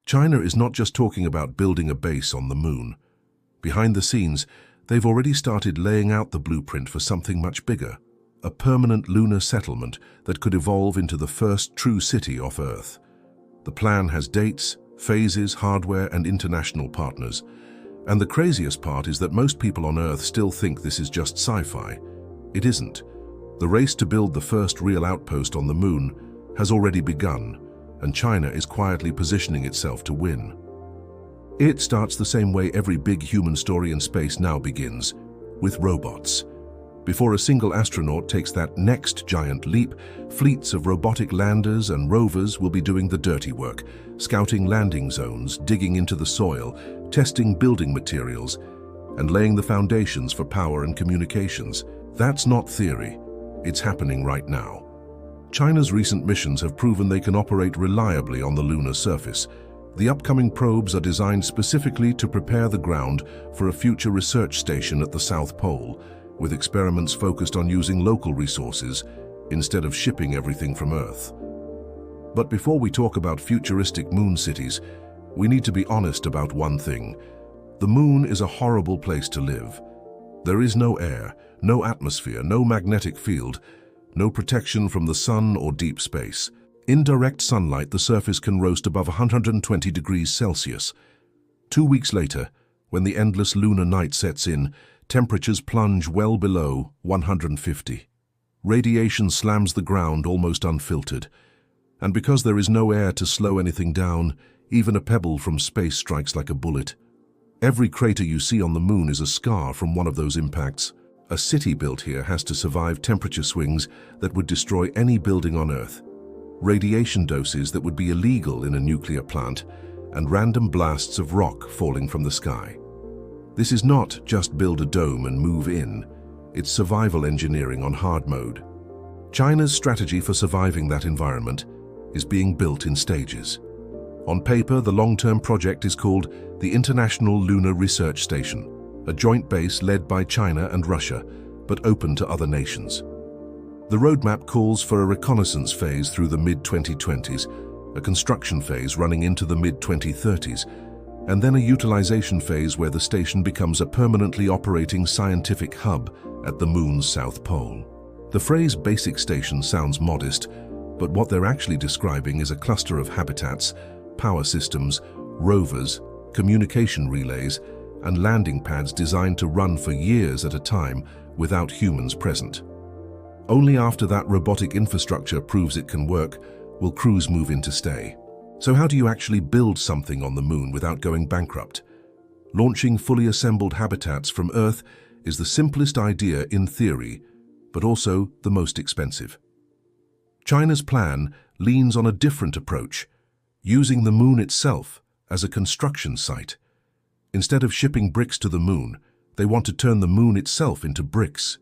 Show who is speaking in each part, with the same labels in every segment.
Speaker 1: China is not just talking about building a base on the moon. Behind the scenes, they've already started laying out the blueprint for something much bigger, a permanent lunar settlement that could evolve into the first true city off Earth. The plan has dates, phases, hardware, and international partners. And the craziest part is that most people on Earth still think this is just sci-fi. It isn't. The race to build the first real outpost on the moon has already begun, and China is quietly positioning itself to win. It starts the same way every big human story in space now begins, with robots. Before a single astronaut takes that next giant leap, fleets of robotic landers and rovers will be doing the dirty work, scouting landing zones, digging into the soil, testing building materials, and laying the foundations for power and communications. That's not theory. It's happening right now. China's recent missions have proven they can operate reliably on the lunar surface. The upcoming probes are designed specifically to prepare the ground for a future research station at the South Pole, with experiments focused on using local resources instead of shipping everything from Earth. But before we talk about futuristic moon cities, we need to be honest about one thing. The moon is a horrible place to live. There is no air, no atmosphere, no magnetic field, no protection from the sun or deep space. In direct sunlight, the surface can roast above 120 degrees Celsius. 2 weeks later, when the endless lunar night sets in, temperatures plunge well below 150. Radiation slams the ground almost unfiltered. And because there is no air to slow anything down, even a pebble from space strikes like a bullet. Every crater you see on the moon is a scar from one of those impacts. A city built here has to survive temperature swings that would destroy any building on Earth, radiation doses that would be illegal in a nuclear plant, and random blasts of rock falling from the sky. This is not just build a dome and move in. It's survival engineering on hard mode. China's strategy for surviving that environment is being built in stages. On paper, the long-term project is called the International Lunar Research Station, a joint base led by China and Russia, but open to other nations. The roadmap calls for a reconnaissance phase through the mid-2020s, a construction phase running into the mid-2030s, and then a utilization phase where the station becomes a permanently operating scientific hub at the moon's south pole. The phrase basic station sounds modest, but what they're actually describing is a cluster of habitats, power systems, rovers, communication relays, and landing pads designed to run for years at a time without humans present. Only after that robotic infrastructure proves it can work will crews move in to stay. So how do you actually build something on the moon without going bankrupt? Launching fully assembled habitats from Earth is the simplest idea in theory, but also the most expensive. China's plan leans on a different approach, using the moon itself as a construction site. Instead of shipping bricks to the moon, they want to turn the moon itself into bricks.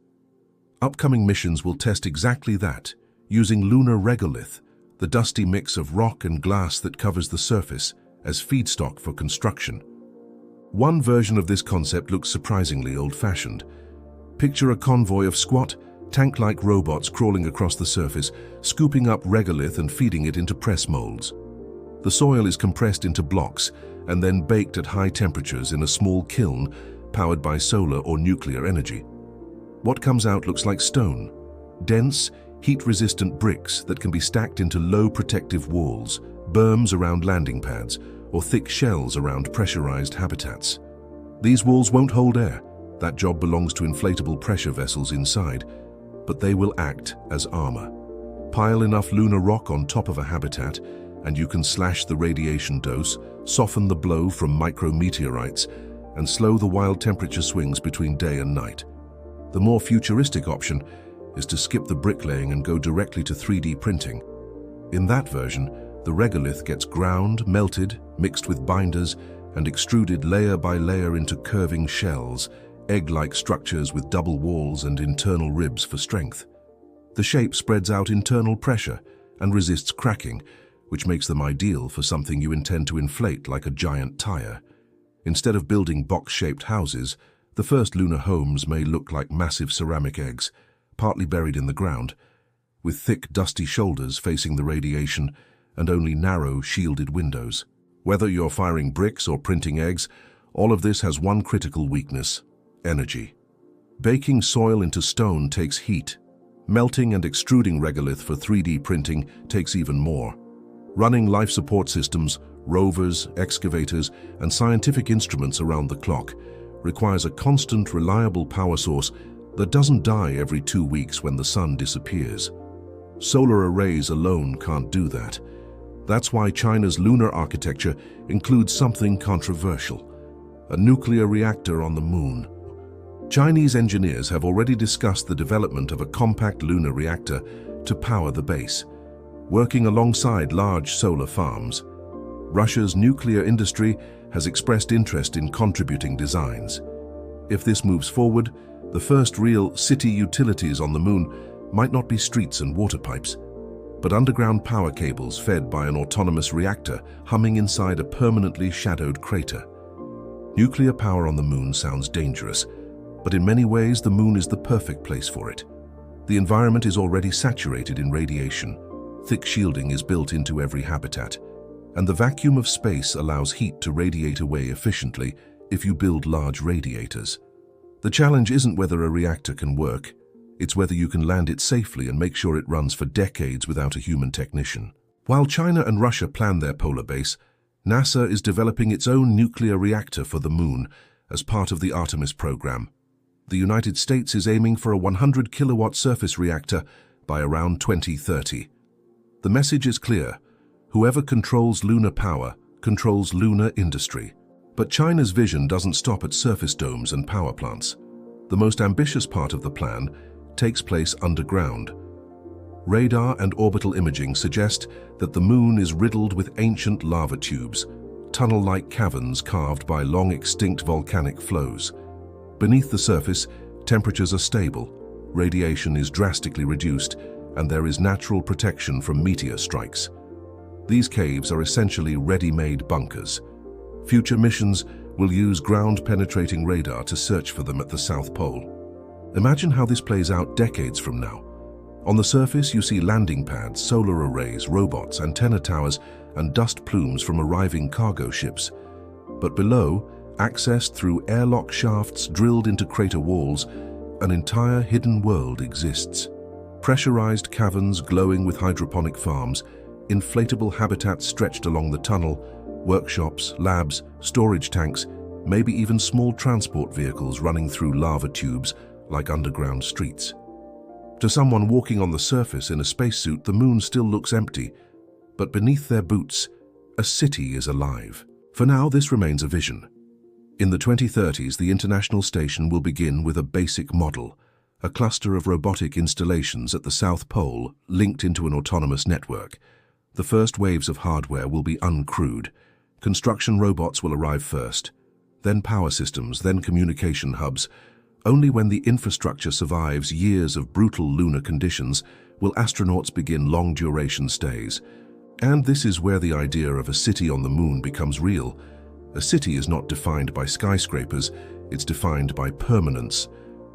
Speaker 1: Upcoming missions will test exactly that, using lunar regolith, the dusty mix of rock and glass that covers the surface, as feedstock for construction. One version of this concept looks surprisingly old-fashioned. Picture a convoy of squat, tank-like robots crawling across the surface, scooping up regolith and feeding it into press molds. The soil is compressed into blocks and then baked at high temperatures in a small kiln powered by solar or nuclear energy. What comes out looks like stone, dense, heat-resistant bricks that can be stacked into low protective walls, berms around landing pads, or thick shells around pressurized habitats. These walls won't hold air. That job belongs to inflatable pressure vessels inside, but they will act as armor. Pile enough lunar rock on top of a habitat, and you can slash the radiation dose, soften the blow from micrometeorites, and slow the wild temperature swings between day and night. The more futuristic option is to skip the bricklaying and go directly to 3D printing. In that version, the regolith gets ground, melted, mixed with binders, and extruded layer by layer into curving shells, egg-like structures with double walls and internal ribs for strength. The shape spreads out internal pressure and resists cracking, which makes them ideal for something you intend to inflate like a giant tire. Instead of building box-shaped houses, the first lunar homes may look like massive ceramic eggs, partly buried in the ground, with thick, dusty shoulders facing the radiation and only narrow, shielded windows. Whether you're firing bricks or printing eggs, all of this has one critical weakness: energy. Baking soil into stone takes heat. Melting and extruding regolith for 3D printing takes even more. Running life support systems, rovers, excavators, and scientific instruments around the clock requires a constant, reliable power source that doesn't die every 2 weeks when the sun disappears. Solar arrays alone can't do that. That's why China's lunar architecture includes something controversial: a nuclear reactor on the moon. Chinese engineers have already discussed the development of a compact lunar reactor to power the base, working alongside large solar farms. Russia's nuclear industry has expressed interest in contributing designs. If this moves forward, the first real city utilities on the moon might not be streets and water pipes, but underground power cables fed by an autonomous reactor humming inside a permanently shadowed crater. Nuclear power on the moon sounds dangerous, but in many ways the moon is the perfect place for it. The environment is already saturated in radiation. Thick shielding is built into every habitat, and the vacuum of space allows heat to radiate away efficiently if you build large radiators. The challenge isn't whether a reactor can work, it's whether you can land it safely and make sure it runs for decades without a human technician. While China and Russia plan their polar base, NASA is developing its own nuclear reactor for the moon as part of the Artemis program. The United States is aiming for a 100-kilowatt surface reactor by around 2030. The message is clear: whoever controls lunar power controls lunar industry. But China's vision doesn't stop at surface domes and power plants. The most ambitious part of the plan takes place underground. Radar and orbital imaging suggest that the moon is riddled with ancient lava tubes, tunnel-like caverns carved by long-extinct volcanic flows. Beneath the surface, temperatures are stable, radiation is drastically reduced, and there is natural protection from meteor strikes. These caves are essentially ready-made bunkers. Future missions will use ground-penetrating radar to search for them at the South Pole. Imagine how this plays out decades from now. On the surface, you see landing pads, solar arrays, robots, antenna towers, and dust plumes from arriving cargo ships. But below, accessed through airlock shafts drilled into crater walls, an entire hidden world exists. Pressurized caverns glowing with hydroponic farms, inflatable habitats stretched along the tunnel, workshops, labs, storage tanks, maybe even small transport vehicles running through lava tubes like underground streets. To someone walking on the surface in a spacesuit, the moon still looks empty, but beneath their boots, a city is alive. For now, this remains a vision. In the 2030s, the International Station will begin with a basic model, a cluster of robotic installations at the South Pole linked into an autonomous network. The first waves of hardware will be uncrewed. Construction robots will arrive first, then power systems, then communication hubs. Only when the infrastructure survives years of brutal lunar conditions will astronauts begin long-duration stays. And this is where the idea of a city on the moon becomes real. A city is not defined by skyscrapers, it's defined by permanence,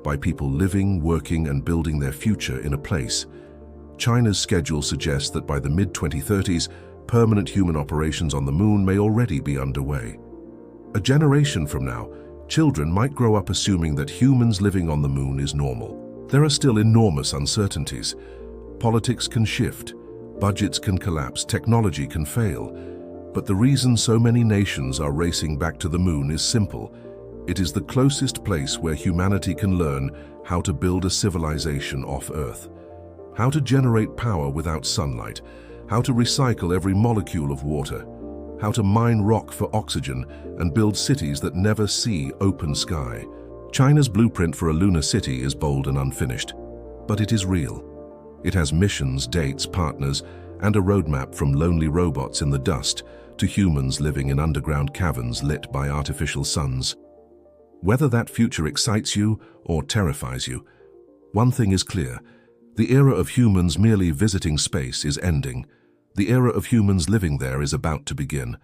Speaker 1: by people living, working, and building their future in a place. China's schedule suggests that by the mid-2030s, permanent human operations on the moon may already be underway. A generation from now, children might grow up assuming that humans living on the moon is normal. There are still enormous uncertainties. Politics can shift, budgets can collapse, technology can fail. But the reason so many nations are racing back to the moon is simple. It is the closest place where humanity can learn how to build a civilization off Earth, how to generate power without sunlight, how to recycle every molecule of water, how to mine rock for oxygen and build cities that never see open sky. China's blueprint for a lunar city is bold and unfinished, but it is real. It has missions, dates, partners, and a roadmap from lonely robots in the dust to humans living in underground caverns lit by artificial suns. Whether that future excites you or terrifies you, one thing is clear: the era of humans merely visiting space is ending. The era of humans living there is about to begin.